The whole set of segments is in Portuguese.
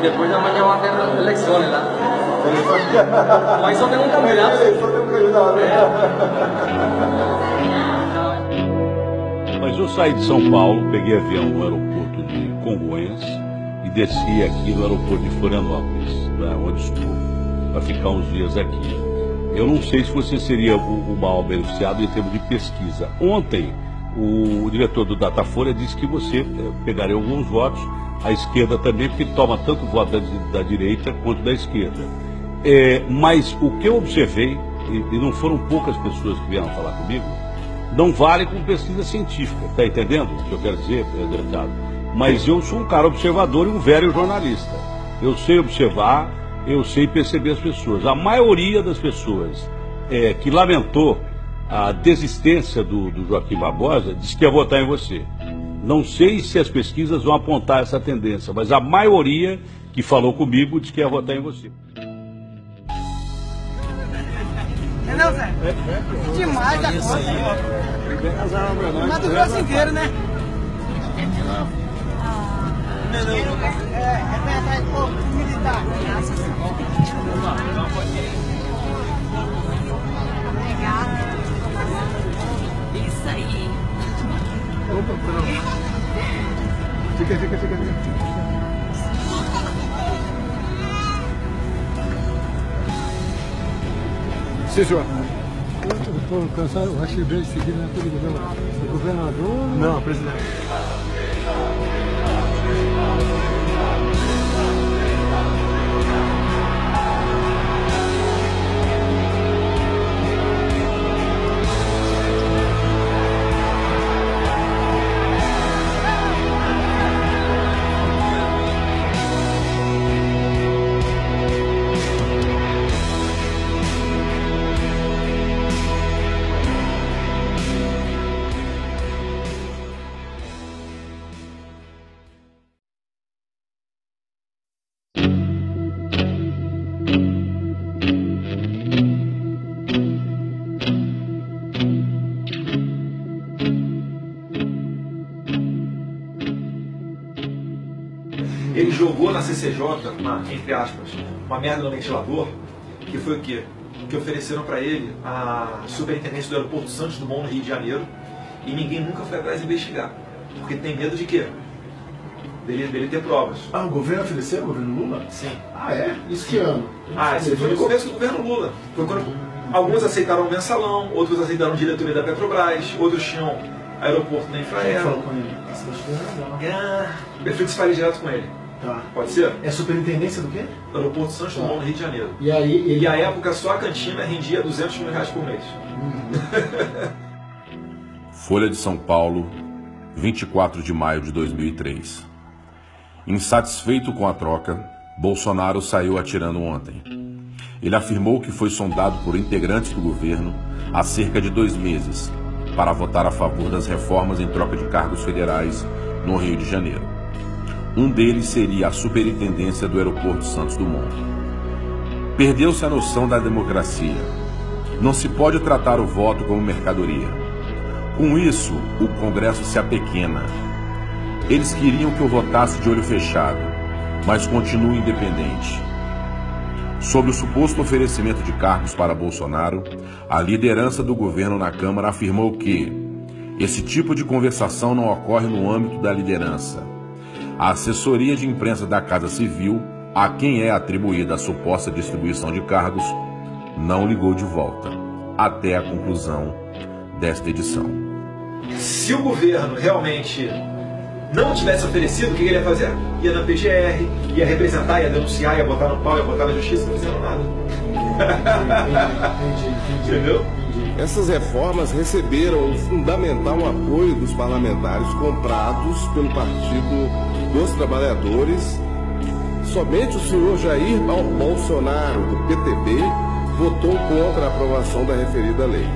Depois da manhã vamos ter eleições lá. Mas só tem um candidato. Mas eu saí de São Paulo, peguei avião no aeroporto de Congonhas e desci aqui no aeroporto de Florianópolis, onde estou, para ficar uns dias aqui. Eu não sei se você seria o maior beneficiado em termos de pesquisa. Ontem, o diretor do Datafolha disse que você pegaria alguns votos, a esquerda também, porque ele toma tanto voto da direita quanto da esquerda. Mas o que eu observei, e não foram poucas pessoas que vieram falar comigo, não vale com pesquisa científica, está entendendo o que eu quero dizer, deputado? Mas eu sou um cara observador e um velho jornalista. Eu sei observar, eu sei perceber as pessoas. A maioria das pessoas que lamentou a desistência do Joaquim Barbosa disse que ia votar em você. Não sei se as pesquisas vão apontar essa tendência, mas a maioria que falou comigo disse que ia votar em você. Entendeu, Zé? Demais da conta. Mato Grosso inteiro, né? É verdade, povo militar. Isso aí. Fica. Sim, senhor. Eu estou cansado, eu acho que bem seguir naquele governador. Não, presidente. Ele jogou na CCJ, entre aspas, uma merda no ventilador, que foi o quê? Que ofereceram para ele a superintendência do aeroporto Santos Dumont, no Rio de Janeiro, e ninguém nunca foi atrás de investigar. Porque tem medo de quê? Dele ter provas. Ah, o governo ofereceu? O governo Lula? Sim. Ah, é? Isso que ano? Isso foi no começo do governo Lula. Foi quando alguns aceitaram o mensalão, outros aceitaram diretoria da Petrobras, outros tinham aeroporto da Infraero. Quem falou com ele? Você acha que não? Prefiro que se fale direto com ele. Tá. Pode ser? É superintendência do quê? Aeroporto Santos Dumont, no Rio de Janeiro. E aí, E à época só a cantina rendia R$200 mil por mês. Folha de São Paulo, 24 de maio de 2003. Insatisfeito com a troca, Bolsonaro saiu atirando ontem. ele afirmou que foi sondado por integrantes do governo há cerca de 2 meses para votar a favor das reformas em troca de cargos federais no Rio de Janeiro. Um deles seria a superintendência do aeroporto Santos Dumont. Perdeu-se a noção da democracia. Não se pode tratar o voto como mercadoria. Com isso, o Congresso se apequena. Eles queriam que eu votasse de olho fechado, mas continuo independente. Sobre o suposto oferecimento de cargos para Bolsonaro, a liderança do governo na Câmara afirmou que esse tipo de conversação não ocorre no âmbito da liderança. A assessoria de imprensa da Casa Civil, a quem é atribuída a suposta distribuição de cargos, não ligou de volta, até a conclusão desta edição. Se o governo realmente não tivesse oferecido, o que ele ia fazer? Ia na PGR, ia representar, ia denunciar, ia botar no pau, ia botar na justiça, não fizeram nada. Entendeu? Essas reformas receberam um fundamental apoio dos parlamentares comprados pelo Partido dos Trabalhadores. Somente o senhor Jair Bolsonaro, do PTB, votou contra a aprovação da referida lei.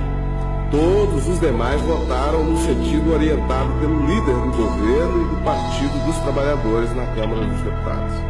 Todos os demais votaram no sentido orientado pelo líder do governo e do Partido dos Trabalhadores na Câmara dos Deputados.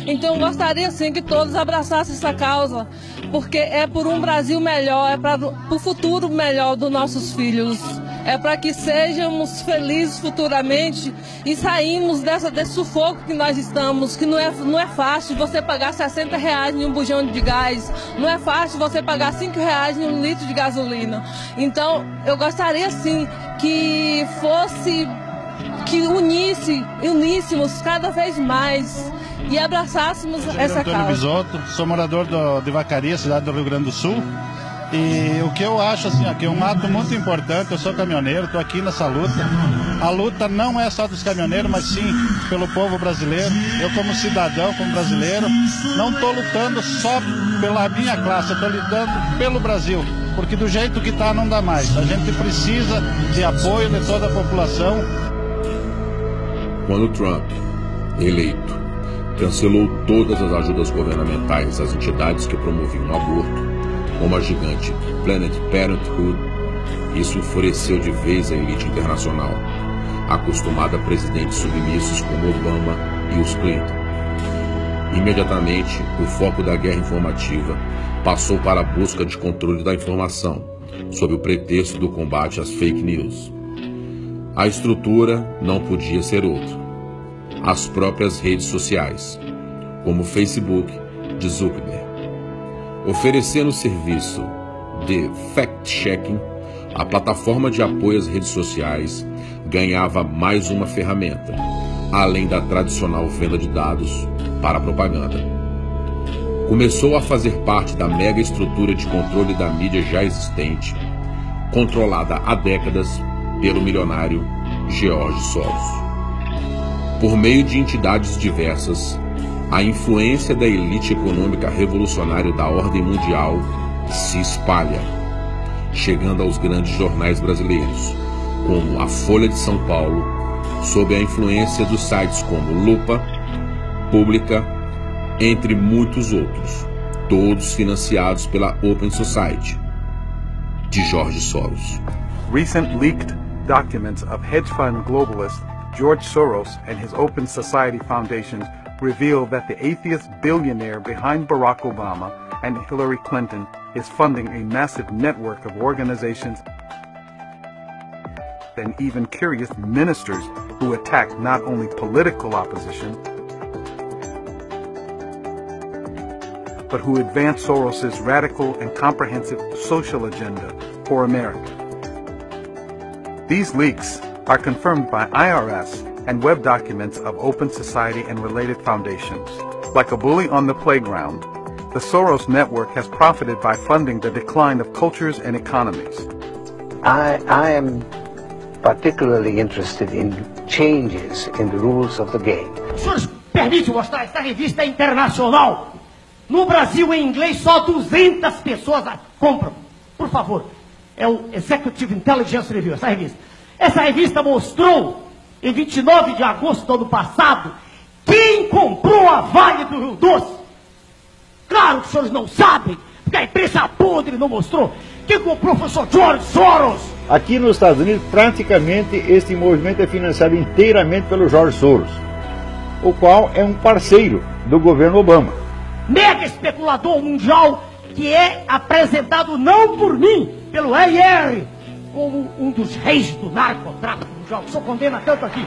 Então eu gostaria sim que todos abraçassem essa causa, porque é por um Brasil melhor, é para o futuro melhor dos nossos filhos, é para que sejamos felizes futuramente e saímos desse sufoco que nós estamos, que não é fácil você pagar R$60 em um bujão de gás, não é fácil você pagar R$5 em um litro de gasolina. Então eu gostaria sim que uníssemos cada vez mais e abraçássemos essa causa. Antônio Bisotto, sou morador de Vacaria, cidade do Rio Grande do Sul. E o que eu acho assim, que é um ato muito importante, eu sou caminhoneiro, estou aqui nessa luta. A luta não é só dos caminhoneiros, mas sim pelo povo brasileiro. Eu como cidadão, como brasileiro, não estou lutando só pela minha classe, eu estou lutando pelo Brasil. Porque do jeito que está não dá mais. A gente precisa de apoio de toda a população. Quando Trump, eleito, cancelou todas as ajudas governamentais às entidades que promoviam o aborto, como a gigante Planned Parenthood, isso enfureceu de vez a elite internacional, acostumada a presidentes submissos como Obama e os Clinton. Imediatamente, o foco da guerra informativa passou para a busca de controle da informação, sob o pretexto do combate às fake news. A estrutura não podia ser outra: as próprias redes sociais, como o Facebook de Zuckerberg. Oferecendo o serviço de fact-checking, a plataforma de apoio às redes sociais ganhava mais uma ferramenta, além da tradicional venda de dados para a propaganda. começou a fazer parte da mega estrutura de controle da mídia já existente, controlada há décadas pelo milionário George Soros. Por meio de entidades diversas, a influência da elite econômica revolucionária da ordem mundial se espalha, chegando aos grandes jornais brasileiros, como a Folha de São Paulo, sob a influência dos sites como Lupa, Pública, entre muitos outros, todos financiados pela Open Society, de George Soros. Recent leaked documents of hedge fund globalist George Soros and his Open Society Foundation reveal that the atheist billionaire behind Barack Obama and Hillary Clinton is funding a massive network of organizations and even curious ministers who attack not only political opposition, but who advance Soros's radical and comprehensive social agenda for America. These leaks are confirmed by IRS and web documents of Open Society and related foundations. Like a bully on the playground, the Soros network has profited by funding the decline of cultures and economies. I am particularly interested in changes in the rules of the game. Os senhores permitem mostrar essa revista internacional? No Brasil, em inglês, só 200 pessoas compram. Por favor, é o Executive Intelligence Review, essa revista. Essa revista mostrou, em 29 de agosto do ano passado, quem comprou a Vale do Rio Doce. Claro que os senhores não sabem, porque a imprensa podre não mostrou. Quem comprou foi o senhor George Soros. Aqui nos Estados Unidos, praticamente, este movimento é financiado inteiramente pelo George Soros, o qual é um parceiro do governo Obama. Mega especulador mundial que é apresentado não por mim, pelo EIR, como um dos reis do narcotráfico mundial, que só condena tanto aqui.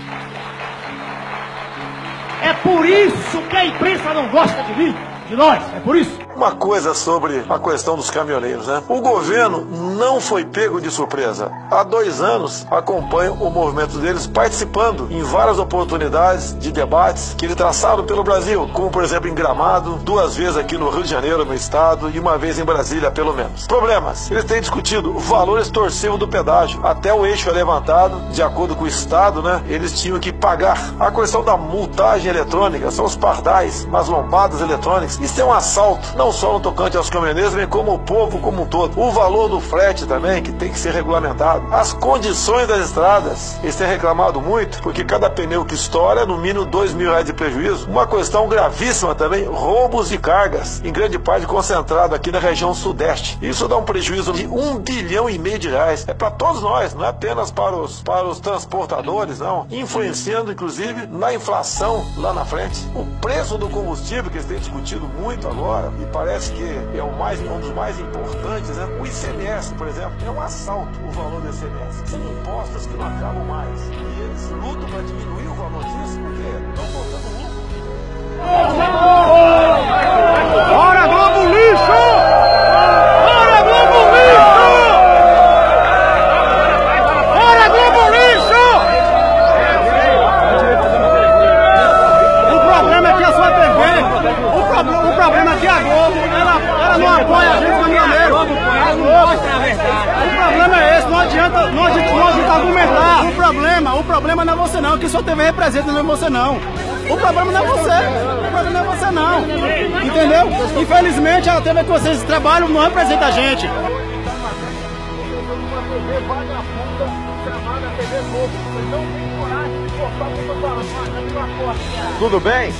É por isso que a imprensa não gosta de mim, de nós, é por isso. Uma coisa sobre a questão dos caminhoneiros, né? O governo não foi pego de surpresa. Há 2 anos acompanho o movimento deles participando em várias oportunidades de debates que eles traçaram pelo Brasil, como por exemplo em Gramado, 2 vezes aqui no Rio de Janeiro, meu estado, e 1 vez em Brasília, pelo menos. Problemas. Eles têm discutido o valor extorsivo do pedágio. Até o eixo é levantado, de acordo com o Estado, né? Eles tinham que pagar. A questão da multagem eletrônica, são os pardais, as lombadas eletrônicas. Isso é um assalto, não só no tocante aos caminhoneiros, bem como o povo como um todo. O valor do frete também, que tem que ser regulamentado. As condições das estradas, eles têm reclamado muito, porque cada pneu que estoura é no mínimo R$2.000 de prejuízo. Uma questão gravíssima também, roubos de cargas, em grande parte concentrado aqui na região sudeste. Isso dá um prejuízo de R$1,5 bilhão de reais. É para todos nós, não é apenas para os transportadores, não. Influenciando, inclusive, na inflação lá na frente. O preço do combustível, que eles têm discutido muito agora, e parece que é um dos mais importantes, né? O ICMS, por exemplo, é um assalto o valor do ICMS. São impostos que não acabam mais. E eles lutam para diminuir o valor disso, porque estão botando lucro. Fora Globo lixo! Fora Globo lixo! Fora Globo lixo! O problema é que a sua TV, o problema é que a Globo, ela não apoia a gente caminhoneiro. O problema é esse, não adianta argumentar. O problema não é você não, que sua TV representa, não é você não. O problema não é você não. Entendeu? Infelizmente a TV que vocês trabalham não representa a gente. Tudo bem?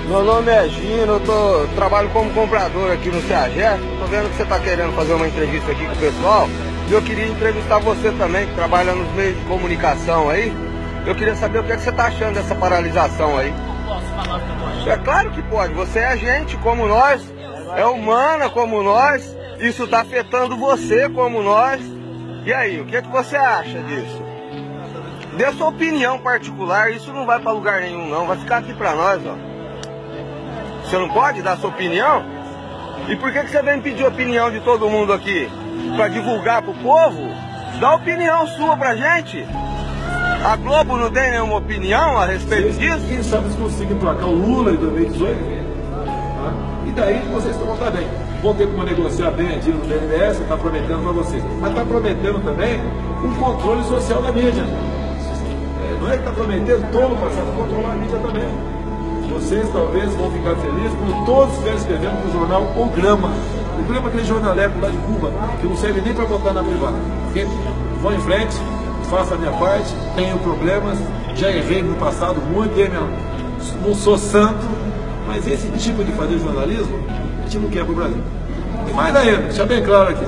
Meu nome é Gino, eu trabalho como comprador aqui no CEAGESP. Tô vendo que você está querendo fazer uma entrevista aqui com o pessoal. E eu queria entrevistar você também, que trabalha nos meios de comunicação aí. Eu queria saber o que você está achando dessa paralisação aí. Posso falar o que eu tô achando? É claro que pode, você é gente como nós, é humana como nós. Isso está afetando você como nós. E aí, o que você acha disso? Dê sua opinião particular, isso não vai para lugar nenhum não, vai ficar aqui para nós, ó. Você não pode dar sua opinião? E por que você vem pedir opinião de todo mundo aqui? Para divulgar pro povo? Dá a opinião sua pra gente. A Globo não tem nenhuma opinião a respeito disso? Quem sabe eles conseguem emplacar o Lula em 2018? E daí vocês vão estar bem. Vão ter como negociar bem a dívida do BNDES, está prometendo para vocês. Mas está prometendo também um controle social da mídia. Não é que está prometendo todo o passado, controlar a mídia também. Vocês talvez vão ficar felizes por todos estiverem escrevendo para o jornal O Grama. O Grama é aquele jornaleco lá de Cuba, que não serve nem para botar na privada. Okay? Vão em frente, faço a minha parte, tenho problemas, já errei no passado muito, não sou santo, mas esse tipo de fazer jornalismo, a gente não quer para o Brasil. E mais ainda, deixa bem claro aqui,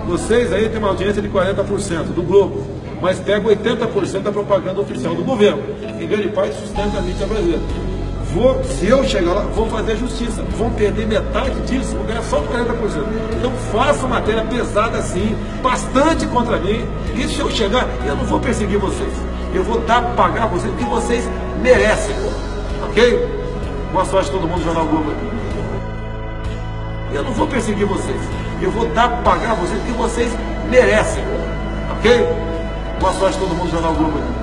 vocês aí têm uma audiência de 40% do Globo, mas pegam 80% da propaganda oficial do governo, em grande parte sustenta a mídia brasileira. Se eu chegar lá, vou fazer justiça, vão perder metade disso, vou ganhar só 40%. Então faço matéria pesada assim, bastante contra mim, e se eu chegar, eu não vou perseguir vocês, eu vou pagar vocês o que vocês merecem, ok? Boa sorte a todo mundo do Jornal Globo aqui. Eu não vou perseguir vocês, eu vou pagar vocês o que vocês merecem, ok? Boa sorte a todo mundo do Jornal Globo aqui.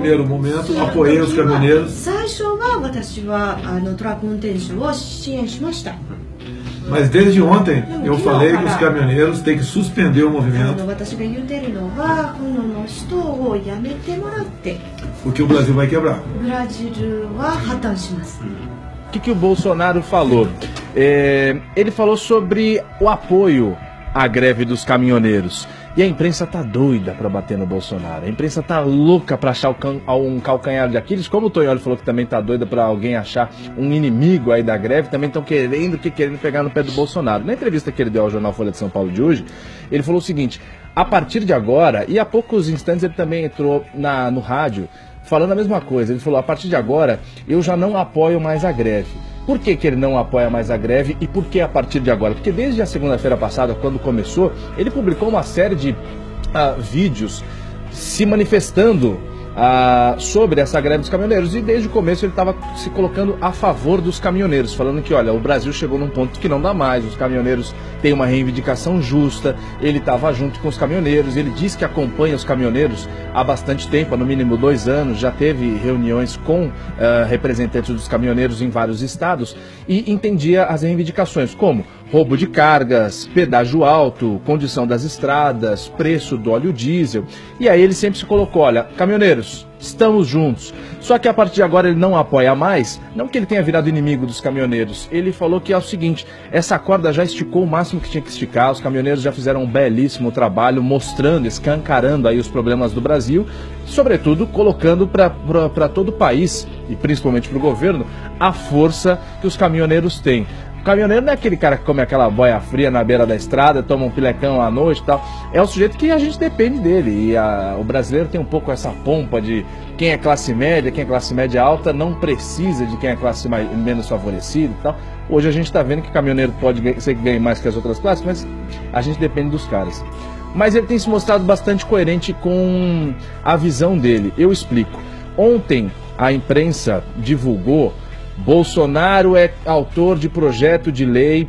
Primeiro momento, apoiei os caminhoneiros. 最初は私はトラック運転手を支援しました。 Mas desde ontem eu falei que os caminhoneiros têm que suspender o movimento. 私が言ってるのはこの人をやめてもらって。 Porque o Brasil vai quebrar. ブラジルは破綻します。 O que o Bolsonaro falou? Ele falou sobre o apoio à greve dos caminhoneiros. E a imprensa tá doida para bater no Bolsonaro. A imprensa tá louca para achar um calcanhar de Aquiles. Como o Toioli falou que também tá doida para alguém achar um inimigo aí da greve, também estão querendo pegar no pé do Bolsonaro. Na entrevista que ele deu ao jornal Folha de São Paulo de hoje, ele falou o seguinte: a partir de agora, e há poucos instantes ele também entrou no rádio falando a mesma coisa. Ele falou: a partir de agora eu já não apoio mais a greve. Por que ele não apoia mais a greve e por que a partir de agora? Porque desde a segunda-feira passada, quando começou, ele publicou uma série de vídeos se manifestando sobre essa greve dos caminhoneiros, e desde o começo ele estava se colocando a favor dos caminhoneiros, falando que, olha, o Brasil chegou num ponto que não dá mais, os caminhoneiros têm uma reivindicação justa. Ele estava junto com os caminhoneiros, ele diz que acompanha os caminhoneiros há bastante tempo, há no mínimo 2 anos, já teve reuniões com representantes dos caminhoneiros em vários estados e entendia as reivindicações como roubo de cargas, pedágio alto, condição das estradas, preço do óleo diesel. E aí ele sempre se colocou: olha, caminhoneiros, estamos juntos. Só que a partir de agora ele não apoia mais, não que ele tenha virado inimigo dos caminhoneiros. Ele falou que é o seguinte: essa corda já esticou o máximo que tinha que esticar, os caminhoneiros já fizeram um belíssimo trabalho mostrando, escancarando aí os problemas do Brasil, sobretudo colocando para todo o país, e principalmente para o governo, a força que os caminhoneiros têm. O caminhoneiro não é aquele cara que come aquela boia fria na beira da estrada, toma um pilecão à noite e tal. É o sujeito que a gente depende dele. E o brasileiro tem um pouco essa pompa de quem é classe média alta não precisa de quem é classe menos favorecida e tal. Hoje a gente está vendo que caminhoneiro pode ser que ganhe mais que as outras classes, mas a gente depende dos caras. Mas ele tem se mostrado bastante coerente com a visão dele. Eu explico. Ontem a imprensa divulgou: Bolsonaro é autor de projeto de lei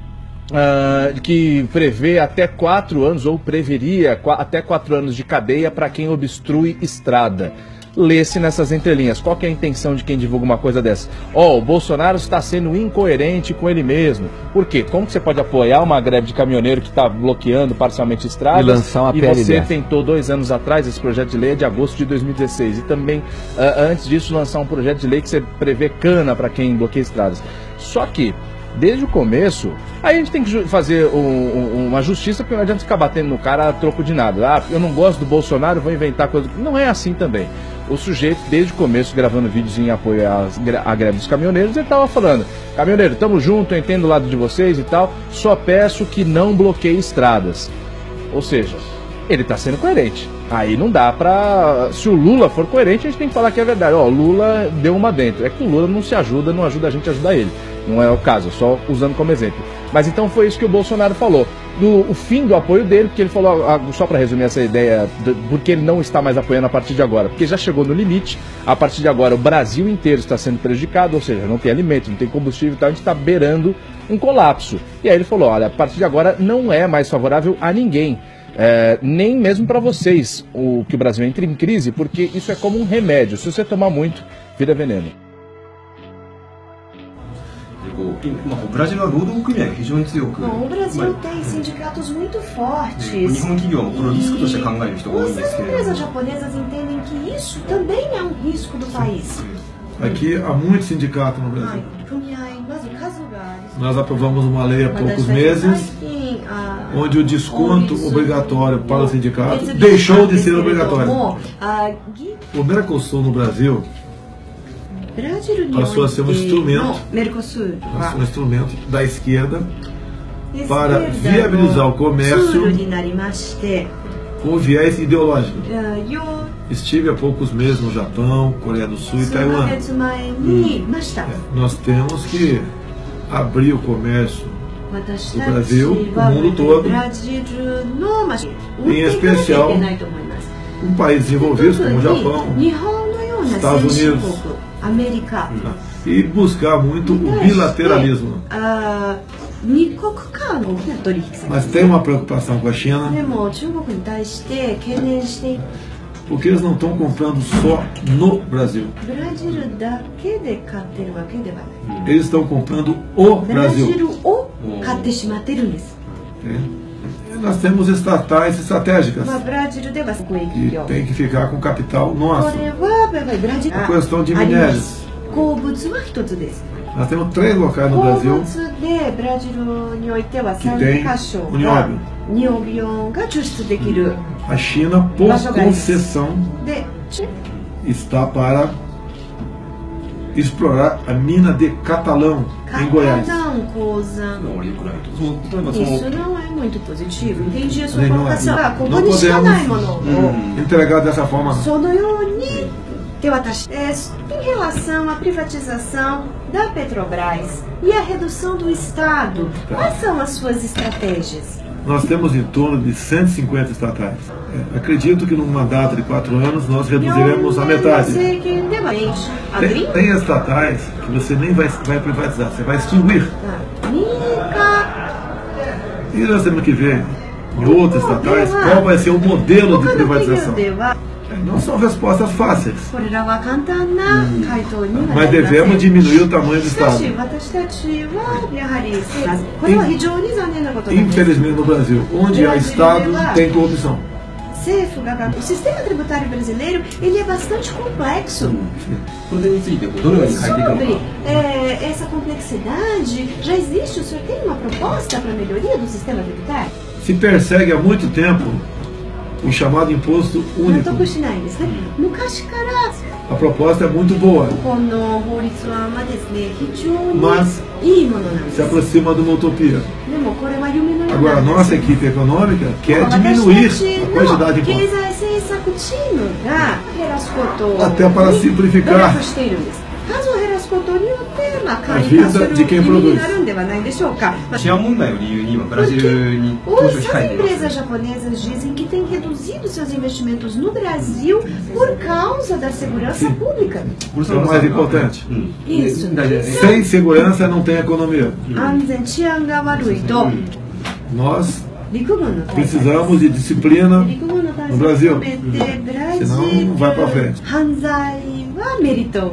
que prevê até 4 anos, ou preveria até 4 anos de cadeia para quem obstrui estrada. Lê-se nessas entrelinhas. Qual que é a intenção de quem divulga uma coisa dessa? O Bolsonaro está sendo incoerente com ele mesmo. Por quê? Como que você pode apoiar uma greve de caminhoneiro que está bloqueando parcialmente estradas e lançar uma PLD? Você tentou 2 anos atrás, esse projeto de lei é de agosto de 2016. E também, antes disso, lançar um projeto de lei que você prevê cana para quem bloqueia estradas. Só que, desde o começo, aí a gente tem que fazer uma justiça, porque não adianta ficar batendo no cara a troco de nada. Eu não gosto do Bolsonaro, vou inventar coisa. Não é assim também. O sujeito, desde o começo, gravando vídeos em apoio à greve dos caminhoneiros, ele estava falando: caminhoneiro, tamo junto, eu entendo o lado de vocês e tal, só peço que não bloqueie estradas. Ou seja, ele está sendo coerente. Aí não dá pra... Se o Lula for coerente, a gente tem que falar que é verdade. Lula deu uma dentro. É que o Lula não se ajuda, não ajuda a gente a ajudar ele. não é o caso, só usando como exemplo. Mas então foi isso que o Bolsonaro falou. O fim do apoio dele, porque ele falou, só para resumir essa ideia, porque ele não está mais apoiando a partir de agora, porque já chegou no limite, a partir de agora o Brasil inteiro está sendo prejudicado, ou seja, não tem alimento, não tem combustível e tal, a gente está beirando um colapso. E aí ele falou, olha, a partir de agora não é mais favorável a ninguém. Nem mesmo para vocês, que o Brasil entre em crise, porque isso é como um remédio. Se você tomar muito, vira veneno. ブラジルは労働組合が非常に強く、 Bom, o Brasil tem sindicatos muito fortes. 日本企業もこれをリスクとして考える人が多いんですけれども、 As empresas japonesas entendem que isso também é um risco do país. Aqui há muito sindicato no Brasil. Nós aprovamos uma lei há poucos meses, onde o desconto obrigatório para o sindicato deixou de ser obrigatório. O Mercosul no Brasil passou a ser um instrumento, da esquerda para viabilizar o comércio com viés ideológico. Estive há poucos meses no Japão, Coreia do Sul e Taiwan. Nós temos que abrir o comércio do Brasil, o mundo todo, em especial com países desenvolvidos como o Japão, Estados Unidos, e buscar muito o bilateralismo. Mas tem uma preocupação com a China, porque eles não estão comprando só no Brasil. Eles estão comprando o Brasil. Nós temos estatais estratégicas e tem que ficar com capital nosso. A questão de minérios. Nós temos 3 locais no Brasil que tem o nióbio. A China, por concessão, está para explorar a mina de Catalão, em Goiás. Isso não é muito positivo. Entendi a sua Não colocação. podemos entregar dessa forma. Em relação à privatização da Petrobras e a redução do Estado, quais são as suas estratégias? Nós temos em torno de 150 estatais. Acredito que num mandato de 4 anos nós reduziremos a metade. Tem estatais que você nem vai privatizar, você vai extinguir. E nós temos que ver em outras estatais qual vai ser o modelo de privatização. Não são respostas fáceis, mas devemos diminuir o tamanho do Estado. Infelizmente no Brasil, onde há Estado, tem corrupção. O sistema tributário brasileiro ele é bastante complexo. Sobre essa complexidade, já existe? O senhor tem uma proposta para a melhoria do sistema tributário? Se persegue há muito tempo o chamado imposto único. A proposta é muito boa, mas se aproxima de uma utopia. Agora, a nossa equipe econômica quer diminuir a quantidade de impostos, até para simplificar a vida de quem produz. As empresas japonesas dizem que têm reduzido seus investimentos no Brasil por causa da segurança pública. Isso é o mais importante. Isso. Sem segurança não tem economia. Nós precisamos de disciplina no Brasil, senão não vai para frente.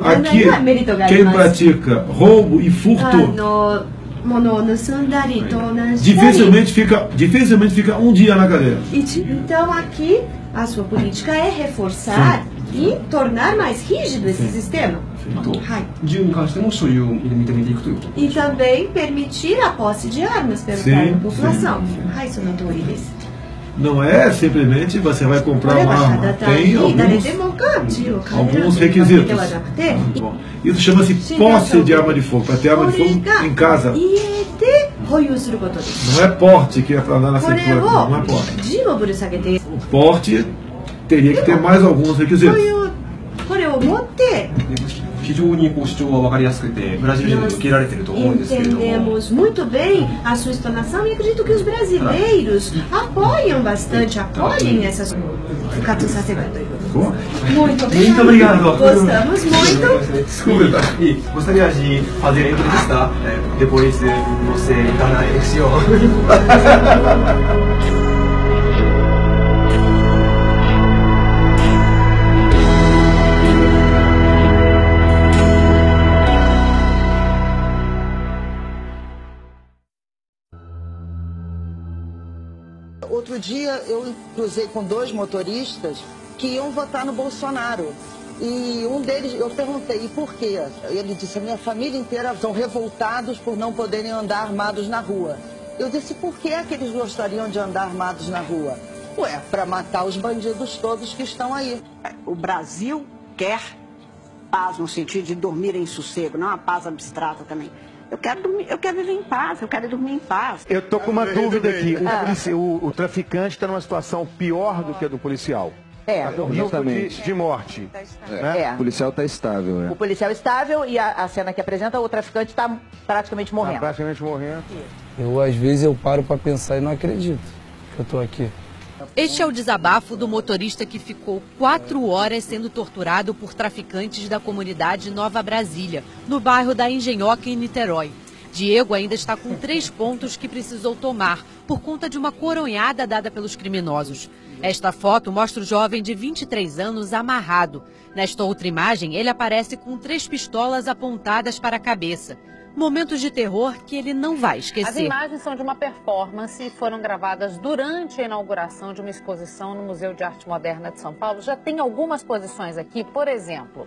Aqui, quem pratica roubo e furto dificilmente fica um dia na cadeia. Então aqui a sua política é reforçar e tornar mais rígido esse sistema. E também permitir a posse de armas pela população. Não é simplesmente você vai comprar uma arma. Tem alguns requisitos. Bom, isso chama-se posse de arma de fogo. Para ter arma de fogo em casa. Não é porte que é para andar na cintura. Não é porte. O porte teria que ter mais alguns requisitos. Entendemos muito bem a sua explanação e acredito que os brasileiros apoiem essas... Muito obrigado. Gostamos muito. Desculpa. E gostaria de fazer a entrevista depois de você entrar na eleição. Outro dia eu cruzei com 2 motoristas que iam votar no Bolsonaro. E um deles, eu perguntei, e por quê? Ele disse, a minha família inteira são revoltados por não poderem andar armados na rua. Eu disse, por que é que eles gostariam de andar armados na rua? Ué, para matar os bandidos todos que estão aí. O Brasil quer paz no sentido de dormir em sossego, não uma paz abstrata também. Eu quero dormir, eu quero viver em paz, eu quero dormir em paz. Eu tô com uma dúvida aqui. O traficante está numa situação pior do que a do policial. Justamente. De morte. O policial está estável. O policial estável e a cena que apresenta, o traficante está praticamente morrendo. Eu, às vezes, eu paro para pensar e não acredito que eu estou aqui. Este é o desabafo do motorista que ficou 4 horas sendo torturado por traficantes da comunidade Nova Brasília, no bairro da Engenhoca, em Niterói. Diego ainda está com 3 pontos que precisou tomar por conta de uma coronhada dada pelos criminosos. Esta foto mostra o jovem de 23 anos amarrado. Nesta outra imagem, ele aparece com 3 pistolas apontadas para a cabeça. Momentos de terror que ele não vai esquecer. As imagens são de uma performance e foram gravadas durante a inauguração de uma exposição no Museu de Arte Moderna de São Paulo. Já tem algumas posições aqui, por exemplo,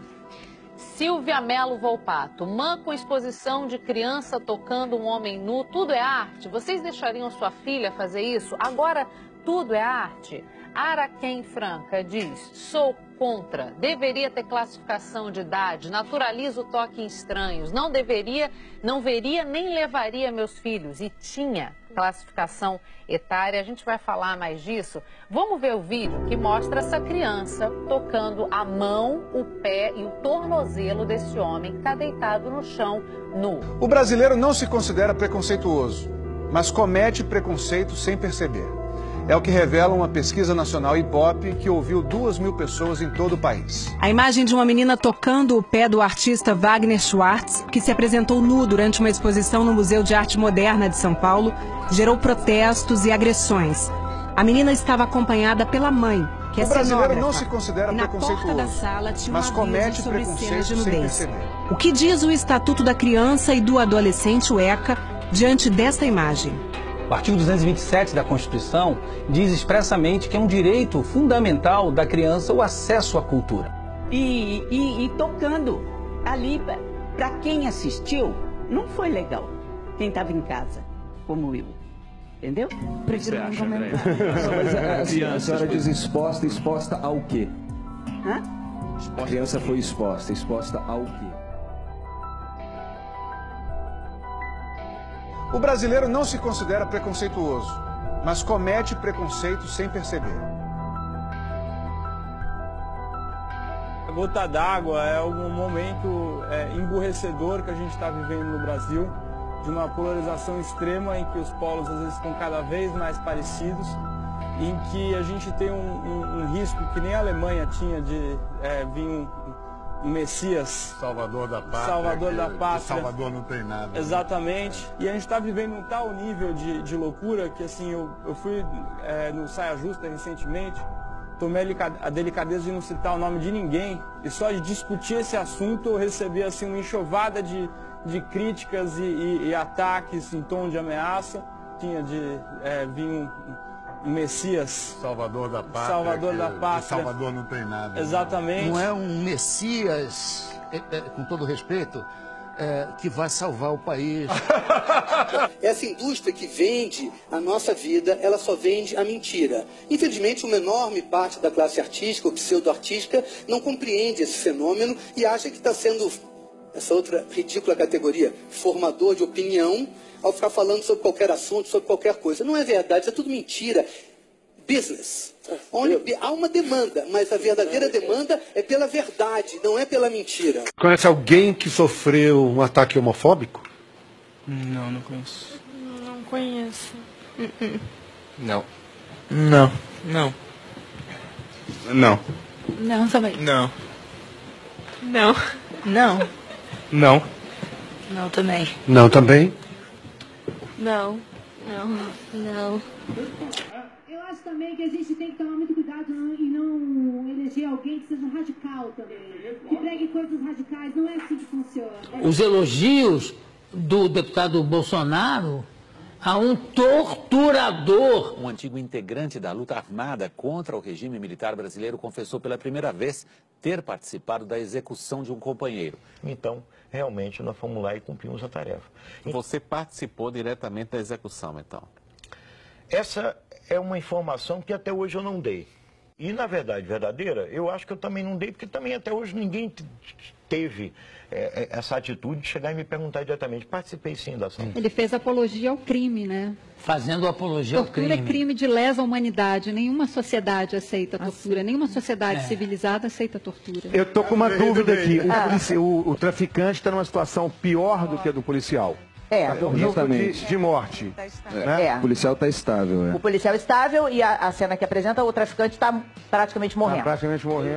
Silvia Melo Volpato, mãe com exposição de criança tocando um homem nu. Tudo é arte? Vocês deixariam sua filha fazer isso? Agora tudo é arte? Araquém Franca diz, sou contra, deveria ter classificação de idade, naturaliza o toque em estranhos, não veria nem levaria meus filhos, e tinha classificação etária. A gente vai falar mais disso. Vamos ver o vídeo que mostra essa criança tocando a mão, o pé e o tornozelo desse homem que está deitado no chão, nu. O brasileiro não se considera preconceituoso, mas comete preconceito sem perceber. É o que revela uma pesquisa nacional Ibope que ouviu 2.000 pessoas em todo o país. A imagem de uma menina tocando o pé do artista Wagner Schwartz, que se apresentou nu durante uma exposição no Museu de Arte Moderna de São Paulo, gerou protestos e agressões. A menina estava acompanhada pela mãe, que é cenógrafa. O brasileiro não se considera preconceituoso, na porta da sala tinha mas comete sobre preconceito cenas de sem nudez. perceber. O que diz o Estatuto da Criança e do Adolescente, o ECA, diante desta imagem? O artigo 227 da Constituição diz expressamente que é um direito fundamental da criança o acesso à cultura. E tocando ali, para quem assistiu, não foi legal. Quem estava em casa, como eu. Entendeu? Prefiro não comentar. A senhora diz exposta ao quê? Hã? A criança foi exposta ao quê? O brasileiro não se considera preconceituoso, mas comete preconceito sem perceber. A gota d'água é um momento emburrecedor que a gente está vivendo no Brasil, de uma polarização extrema em que os polos às vezes estão cada vez mais parecidos, em que a gente tem um risco que nem a Alemanha tinha de vir um Messias, Salvador da Pátria. Salvador da Pátria. Salvador não tem nada. Exatamente. E a gente está vivendo um tal nível de loucura que, assim, eu fui no Saia Justa recentemente, tomei a delicadeza de não citar o nome de ninguém, e só de discutir esse assunto eu recebi, assim, uma enxovada de críticas e ataques em tom de ameaça. Tinha de vir um Messias, Salvador da Pátria. Salvador da Pátria. Salvador não tem nada. Exatamente. Não é um Messias, com todo respeito, que vai salvar o país. Essa indústria que vende a nossa vida, ela só vende a mentira. Infelizmente, uma enorme parte da classe artística ou pseudo-artística não compreende esse fenômeno e acha que está sendo, essa outra ridícula categoria, formador de opinião, ao ficar falando sobre qualquer assunto, sobre qualquer coisa. Não é verdade, isso é tudo mentira. business. Onde há uma demanda, mas a verdadeira demanda é pela verdade, não é pela mentira. Conhece alguém que sofreu um ataque homofóbico? Não, não conheço. Não conheço. Não. Não. Não. Não. Não também. Não. Não. Não. Não. Não também. Não também? Não. Não. Não. Eu acho também que a gente tem que tomar muito cuidado e não eleger alguém que seja radical também. Que pregue coisas radicais. Não é assim que funciona. Os elogios do deputado Bolsonaro a um torturador. Um antigo integrante da luta armada contra o regime militar brasileiro confessou pela primeira vez ter participado da execução de um companheiro. Então, realmente, nós fomos lá e cumprimos a tarefa. Você participou diretamente da execução, então? Essa é uma informação que até hoje eu não dei. E, na verdade, verdadeira, eu acho que eu também não dei, porque também até hoje ninguém teve essa atitude de chegar e me perguntar diretamente. Participei sim da ação. Ele fez apologia ao crime, né? Fazendo apologia ao crime. Tortura é crime de lesa humanidade. Nenhuma sociedade aceita tortura. Nenhuma sociedade civilizada aceita tortura. Eu estou com uma dúvida aqui. O traficante está numa situação pior do que a do policial. Justamente. De morte. Né? O policial está estável. O policial estável e a cena que apresenta, o traficante está praticamente morrendo.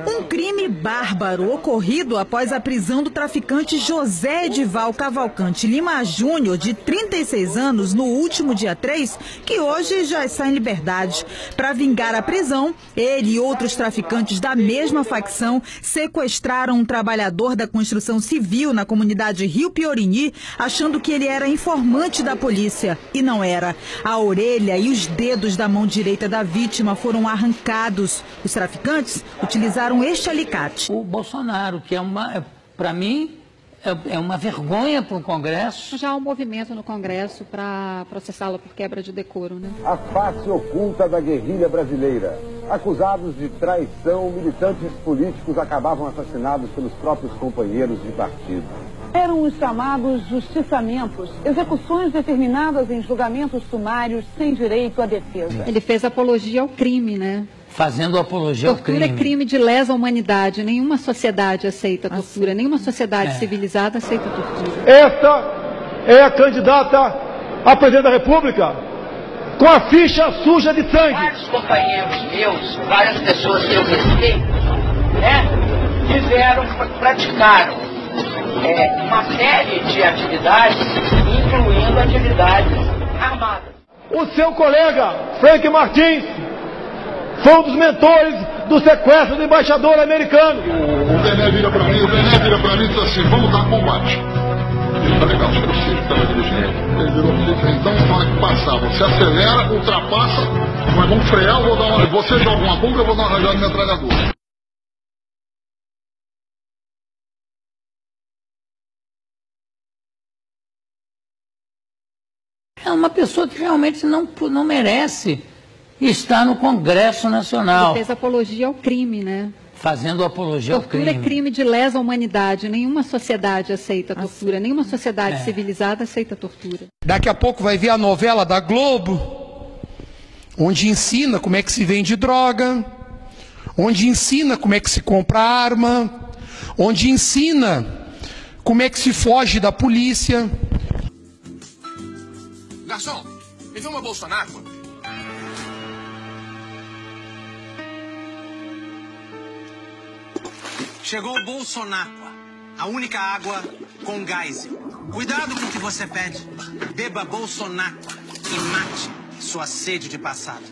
Um crime bárbaro ocorrido após a prisão do traficante José Edival Cavalcante Lima Júnior, de 36 anos, no último dia 3, que hoje já está em liberdade. Para vingar a prisão, ele e outros traficantes da mesma facção sequestraram um trabalhador da construção civil na comunidade Rio Piorini, achando que ele era informante da polícia. E não era. A orelha e os dedos da mão direita da vítima foram arrancados. Os traficantes utilizaram este alicate. O Bolsonaro, que para mim, é uma vergonha para o Congresso. Já há um movimento no Congresso para processá-lo por quebra de decoro, né? A face oculta da guerrilha brasileira. Acusados de traição, militantes políticos acabavam assassinados pelos próprios companheiros de partido. Eram os chamados justiçamentos, execuções determinadas em julgamentos sumários sem direito à defesa. Ele fez apologia ao crime, né? Fazendo apologia ao crime. Tortura é crime de lesa humanidade. Nenhuma sociedade aceita tortura. Nenhuma sociedade civilizada aceita tortura. Esta é a candidata a presidente da República com a ficha suja de sangue. Vários companheiros meus, várias pessoas que eu respeito, praticaram uma série de atividades, incluindo atividades armadas. O seu colega, Frank Martins, foi um dos mentores do sequestro do embaixador americano. O Bené vira pra mim e diz assim, vamos dar combate. Ele tá legal, acho que ele estava dirigindo. Ele virou pra mim, então na hora que passar, você acelera, ultrapassa, nós vamos frear, você joga uma bomba, eu vou dar uma rajada de metralhadora. É uma pessoa que realmente não merece estar no Congresso Nacional. Ele fez apologia ao crime, né? Fazendo apologia ao crime. Tortura é crime de lesa humanidade. Nenhuma sociedade aceita tortura. Nenhuma sociedade civilizada aceita tortura. Daqui a pouco vai ver a novela da Globo, onde ensina como é que se vende droga, onde ensina como é que se compra arma, onde ensina como é que se foge da polícia. Garçom, me vê uma Bolsonaro? Chegou o Bolsonaro, a única água com gás. Cuidado com o que você pede. Beba Bolsonaro e mate sua sede de passado.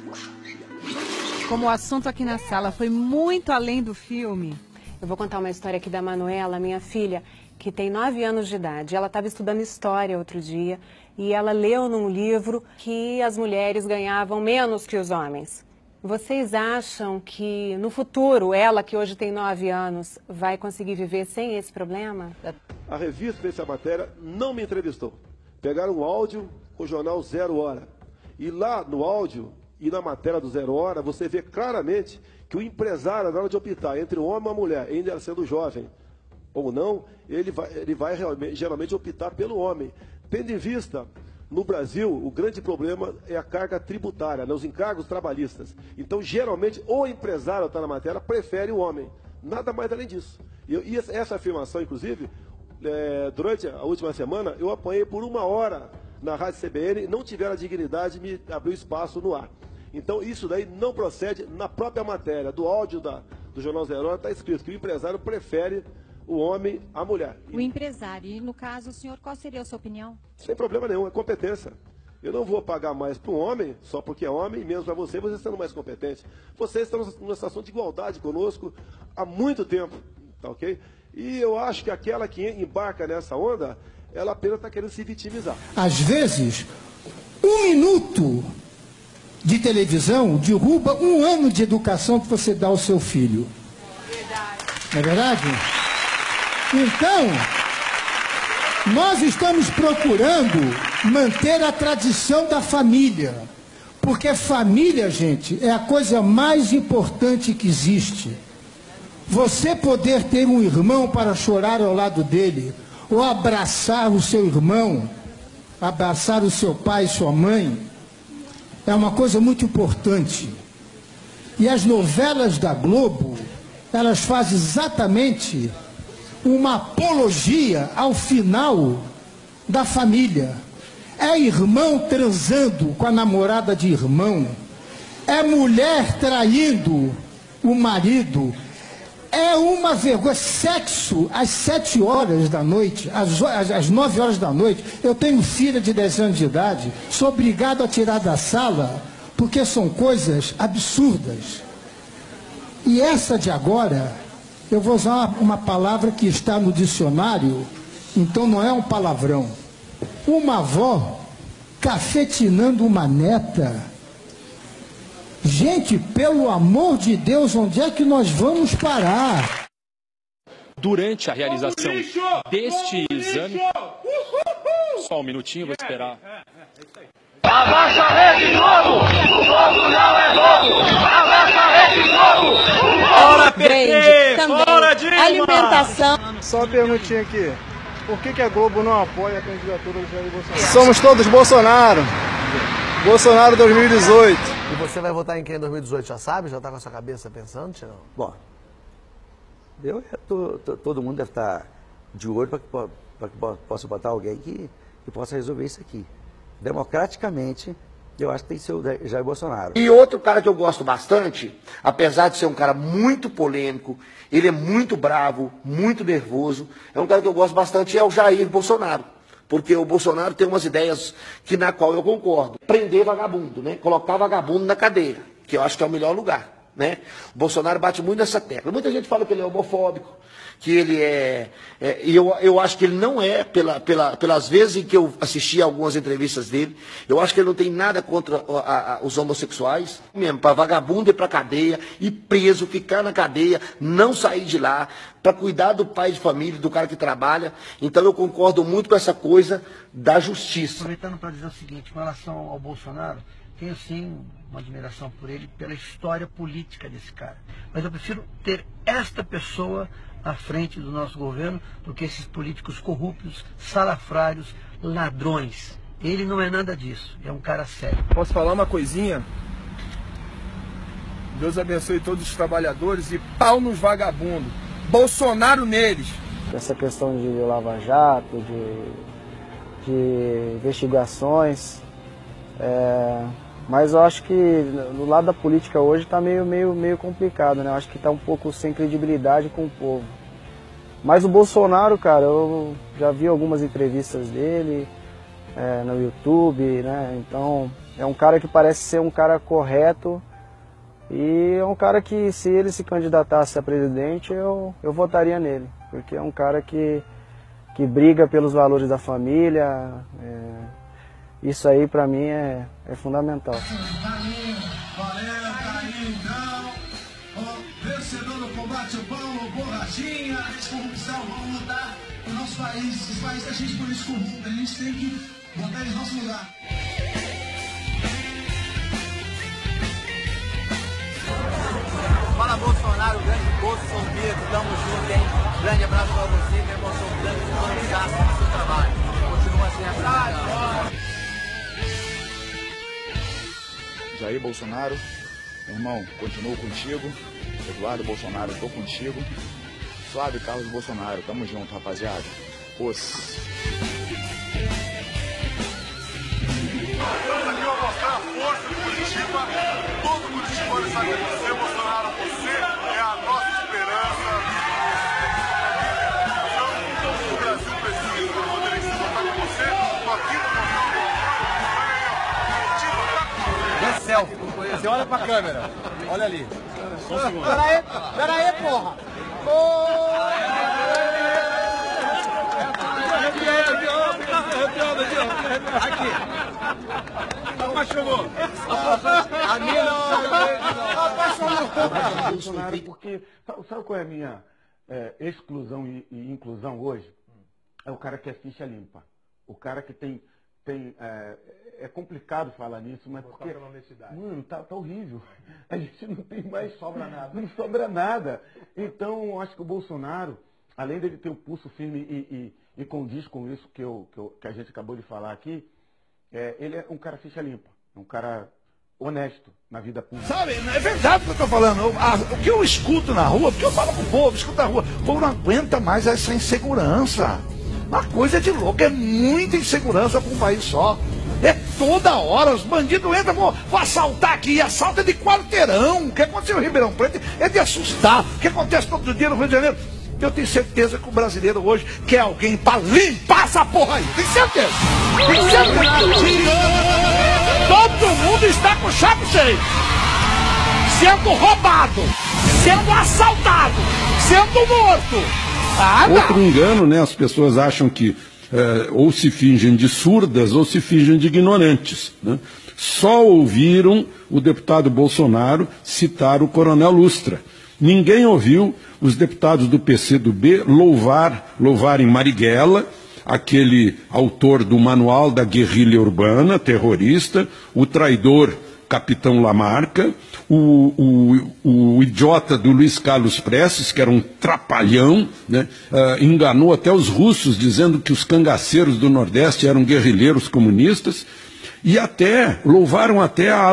Como o assunto aqui na sala foi muito além do filme, eu vou contar uma história aqui da Manuela, minha filha, que tem 9 anos de idade. Ela estava estudando história outro dia e ela leu num livro que as mulheres ganhavam menos que os homens. Vocês acham que no futuro, ela que hoje tem 9 anos, vai conseguir viver sem esse problema? A revista fez essa matéria, não me entrevistou. Pegaram um áudio com o jornal 0 Hora. E lá no áudio e na matéria do 0 Hora, você vê claramente que o empresário, na hora de optar entre um homem e uma mulher, ainda sendo jovem ou não, ele vai realmente, geralmente optar pelo homem. Tendo em vista No Brasil, o grande problema é a carga tributária, né, os encargos trabalhistas. Então, geralmente, o empresário está na matéria, prefere o homem. Nada mais além disso. E essa afirmação, inclusive, durante a última semana, eu apanhei por 1 hora na Rádio CBN e não tiveram a dignidade de me abrir espaço no ar. Então, isso daí não procede. Na própria matéria do áudio do Jornal 0 Hora está escrito que o empresário prefere o homem à mulher. O empresário. E no caso, o senhor, qual seria a sua opinião? Sem problema nenhum, é competência. Eu não vou pagar mais para um homem, só porque é homem, e mesmo para você sendo mais competente. Vocês estão numa situação de igualdade conosco há muito tempo, tá ok? E eu acho que aquela que embarca nessa onda, ela apenas está querendo se vitimizar. Às vezes, 1 minuto de televisão derruba 1 ano de educação que você dá ao seu filho. Não é verdade? Então, nós estamos procurando manter a tradição da família. Porque família, gente, é a coisa mais importante que existe. Você poder ter um irmão para chorar ao lado dele, ou abraçar o seu irmão, abraçar o seu pai e sua mãe, é uma coisa muito importante. E as novelas da Globo, elas fazem exatamente uma apologia ao final da família. É irmão transando com a namorada de irmão, é mulher traindo o marido, é uma vergonha. Sexo às 7 horas da noite, às 9 horas da noite. Eu tenho filha de 10 anos de idade, sou obrigado a tirar da sala, porque são coisas absurdas. E essa de agora, eu vou usar uma palavra que está no dicionário, então não é um palavrão. Uma avó cafetinando uma neta. Gente, pelo amor de Deus, onde é que nós vamos parar? Durante a realização deste exame... Só um minutinho, vou esperar. Abaixa a rede Globo! O Globo não é Globo! Abaixa a rede Globo! Fora PT! Fora Dilma! Alimentação. Só uma perguntinha aqui. Por que a Globo não apoia a candidatura do Jair Bolsonaro? Somos todos Bolsonaro. Bolsonaro 2018. E você vai votar em quem em 2018? Já sabe? Já está com a sua cabeça pensando, Tirão? Bom, todo mundo deve estar de olho para que possa botar alguém que possa resolver isso aqui. Democraticamente, eu acho que tem que ser o Jair Bolsonaro. E outro cara que eu gosto bastante, apesar de ser um cara muito polêmico, ele é muito bravo, muito nervoso, é um cara que eu gosto bastante, é o Jair Bolsonaro. Porque o Bolsonaro tem umas ideias na qual eu concordo. Prender vagabundo, né? Colocar vagabundo na cadeia, que eu acho que é o melhor lugar, né? O Bolsonaro bate muito nessa tecla. Muita gente fala que ele é homofóbico, que ele e eu acho que ele não é, pelas vezes em que eu assisti a algumas entrevistas dele, eu acho que ele não tem nada contra os homossexuais, mesmo, para vagabundo ir para cadeia, ir preso, ficar na cadeia, não sair de lá, para cuidar do pai de família, do cara que trabalha. Então eu concordo muito com essa coisa da justiça. Aproveitando para dizer o seguinte, com relação ao Bolsonaro, tenho sim uma admiração por ele, pela história política desse cara. Mas eu prefiro ter esta pessoa à frente do nosso governo do que esses políticos corruptos, salafrários, ladrões. Ele não é nada disso, é um cara sério. Posso falar uma coisinha? Deus abençoe todos os trabalhadores e pau nos vagabundos. Bolsonaro neles. Essa questão de Lava Jato, de investigações, mas eu acho que no lado da política hoje está meio complicado, né? Eu acho que está um pouco sem credibilidade com o povo. Mas o Bolsonaro, cara, eu já vi algumas entrevistas dele no YouTube, né? Então é um cara que parece ser um cara correto e é um cara que, se ele se candidatasse a presidente, eu votaria nele, porque é um cara que briga pelos valores da família. Isso aí pra mim é fundamental. Valeu, carinho, então. Vencedor do combate, o Paulo Borrachinha. Corrupção, vamos lutar o nosso país. Esse país tá cheio de políticos corruptos. A gente tem que botar eles no nosso lugar. Fala Bolsonaro, grande Bolsonaro, tamo junto, hein? Grande abraço pra você, meu irmão, sou um grande fã do seu trabalho. Continua assim, abraço. Jair Bolsonaro, meu irmão, continuo contigo. Eduardo Bolsonaro, estou contigo. Flávio Carlos Bolsonaro, tamo junto, rapaziada. Os. Estamos aqui para mostrar a força de Curitiba. Todo Curitibano sabe que você, Bolsonaro, você é a nossa esperança. O Brasil precisa poder contar com você. Estou aqui para mostrar o selfie. Você olha pra câmera. Olha ali. Só um segundo. Pera aí, porra. Aqui. Apaixonou. A minha apaixonou. Bolsonaro, porque sabe qual é a minha exclusão e inclusão hoje? É o cara que é ficha limpa. O cara que tem é complicado falar nisso, mas porque mano, tá horrível. A gente não tem mais, não sobra nada. Então, acho que o Bolsonaro, além dele ter um pulso firme e condiz com isso que a gente acabou de falar aqui, ele é um cara ficha limpa, é um cara honesto na vida pública. Sabe, é verdade o que eu estou falando. O que eu escuto na rua, porque eu falo com o povo, escuto na rua, o povo não aguenta mais essa insegurança. Uma coisa de louco, é muita insegurança para um país só. É toda hora, os bandidos entram, vou assaltar aqui, assalto é de quarteirão. O que aconteceu em Ribeirão Preto é de assustar. O que acontece todo dia no Rio de Janeiro? Eu tenho certeza que o brasileiro hoje quer alguém para limpar essa porra aí. Tem certeza? Tem certeza? Todo mundo está com chave cheia. Sendo roubado, sendo assaltado, sendo morto. Outro engano, né? As pessoas acham que ou se fingem de surdas ou se fingem de ignorantes, né? Só ouviram o deputado Bolsonaro citar o Coronel Lustra. Ninguém ouviu os deputados do PCdoB louvarem Marighella, aquele autor do Manual da Guerrilha Urbana, terrorista, o traidor Capitão Lamarca, o idiota do Luiz Carlos Prestes, que era um trapalhão, né? Enganou até os russos, dizendo que os cangaceiros do Nordeste eram guerrilheiros comunistas, e louvaram até a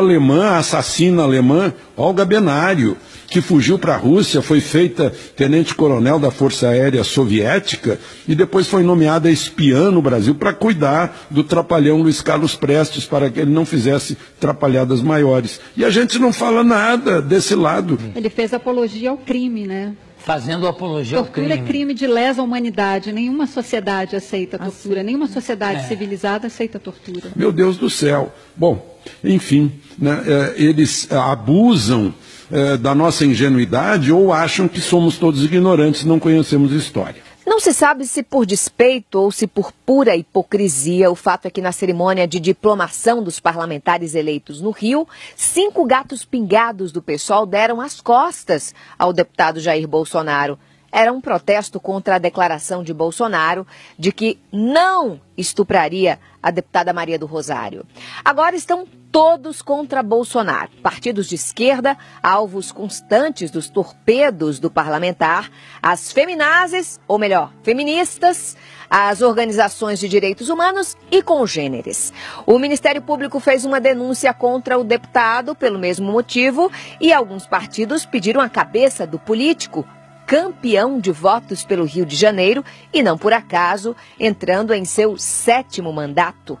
assassina alemã, Olga Benário, que fugiu para a Rússia, foi feita tenente-coronel da Força Aérea Soviética e depois foi nomeada espiã no Brasil para cuidar do trapalhão Luiz Carlos Prestes, para que ele não fizesse trapalhadas maiores. E a gente não fala nada desse lado. Ele fez apologia ao crime, né? Fazendo apologia ao crime. Tortura é crime de lesa humanidade. Nenhuma sociedade aceita tortura. Nenhuma sociedade civilizada aceita tortura. Meu Deus do céu. Bom, enfim, né, eles abusam da nossa ingenuidade ou acham que somos todos ignorantes, não conhecemos história. Não se sabe se por despeito ou se por pura hipocrisia. O fato é que na cerimônia de diplomação dos parlamentares eleitos no Rio, 5 gatos pingados do PSOL deram as costas ao deputado Jair Bolsonaro. Era um protesto contra a declaração de Bolsonaro de que não estupraria a deputada Maria do Rosário. Agora estão todos contra Bolsonaro. Partidos de esquerda, alvos constantes dos torpedos do parlamentar, as feminazes, ou melhor, feministas, as organizações de direitos humanos e congêneres. O Ministério Público fez uma denúncia contra o deputado pelo mesmo motivo e alguns partidos pediram a cabeça do político campeão de votos pelo Rio de Janeiro e, não por acaso, entrando em seu 7º mandato.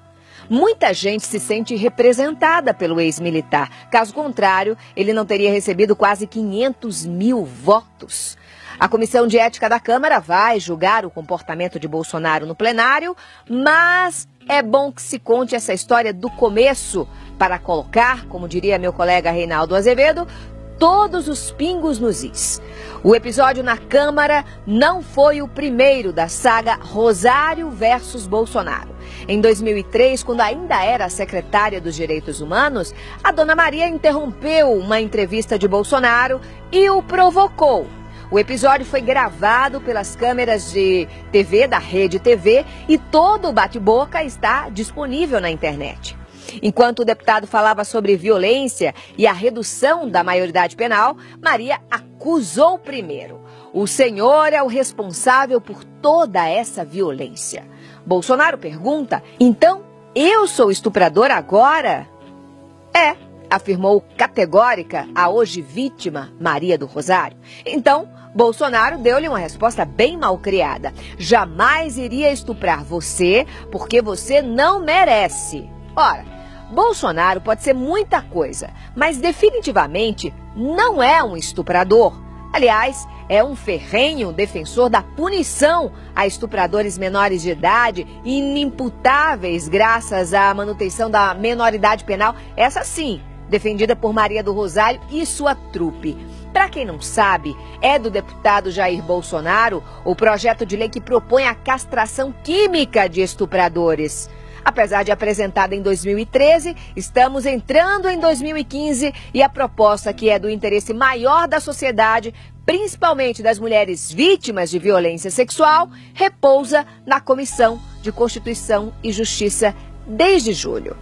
Muita gente se sente representada pelo ex-militar. Caso contrário, ele não teria recebido quase 500 mil votos. A Comissão de Ética da Câmara vai julgar o comportamento de Bolsonaro no plenário, mas é bom que se conte essa história do começo para colocar, como diria meu colega Reinaldo Azevedo, todos os pingos nos is. O episódio na Câmara não foi o primeiro da saga Rosário versus Bolsonaro. Em 2003, quando ainda era secretária dos Direitos Humanos, a dona Maria interrompeu uma entrevista de Bolsonaro e o provocou. O episódio foi gravado pelas câmeras de TV da Rede TV e todo o bate-boca está disponível na internet. Enquanto o deputado falava sobre violência e a redução da maioridade penal, Maria acusou primeiro. O senhor é o responsável por toda essa violência. Bolsonaro pergunta, então eu sou estuprador agora? afirmou categórica a hoje vítima Maria do Rosário. Então, Bolsonaro deu-lhe uma resposta bem malcriada. Jamais iria estuprar você porque você não merece. Ora, Bolsonaro pode ser muita coisa, mas definitivamente não é um estuprador. Aliás, é um ferrenho defensor da punição a estupradores menores de idade, inimputáveis graças à manutenção da menoridade penal, essa sim, defendida por Maria do Rosário e sua trupe. Para quem não sabe, é do deputado Jair Bolsonaro o projeto de lei que propõe a castração química de estupradores. Apesar de apresentada em 2013, estamos entrando em 2015 e a proposta, que é do interesse maior da sociedade, principalmente das mulheres vítimas de violência sexual, repousa na Comissão de Constituição e Justiça desde julho.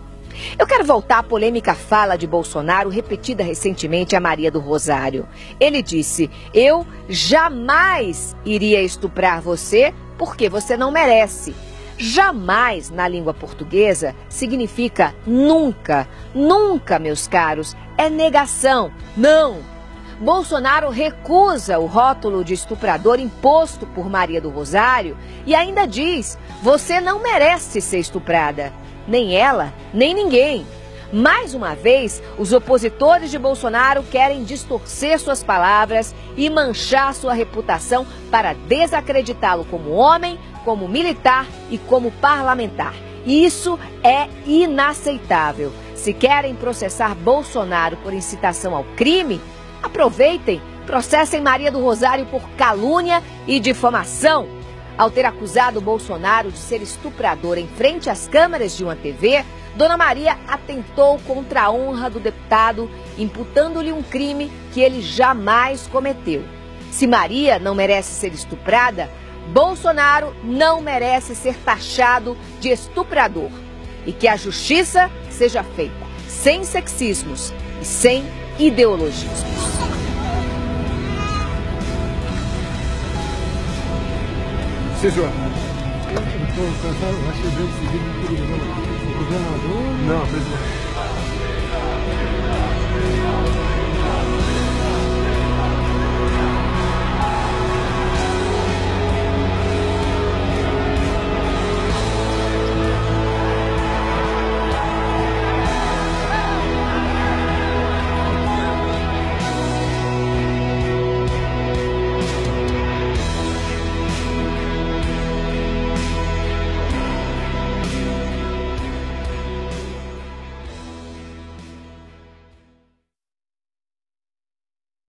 Eu quero voltar à polêmica fala de Bolsonaro, repetida recentemente a Maria do Rosário. Ele disse: eu jamais iria estuprar você porque você não merece. Jamais, na língua portuguesa, significa nunca. Nunca, meus caros, é negação. Não! Bolsonaro recusa o rótulo de estuprador imposto por Maria do Rosário e ainda diz: você não merece ser estuprada. Nem ela, nem ninguém. Mais uma vez, os opositores de Bolsonaro querem distorcer suas palavras e manchar sua reputação para desacreditá-lo como homem, como militar e como parlamentar. Isso é inaceitável. Se querem processar Bolsonaro por incitação ao crime, aproveitem, processem Maria do Rosário por calúnia e difamação. Ao ter acusado Bolsonaro de ser estuprador em frente às câmeras de uma TV, Dona Maria atentou contra a honra do deputado, imputando-lhe um crime que ele jamais cometeu. Se Maria não merece ser estuprada, Bolsonaro não merece ser taxado de estuprador. E que a justiça seja feita sem sexismos e sem ideologismos. Sim, senhor. Eu estou cansado, acho que eu devo seguir no governador. Não, presidente.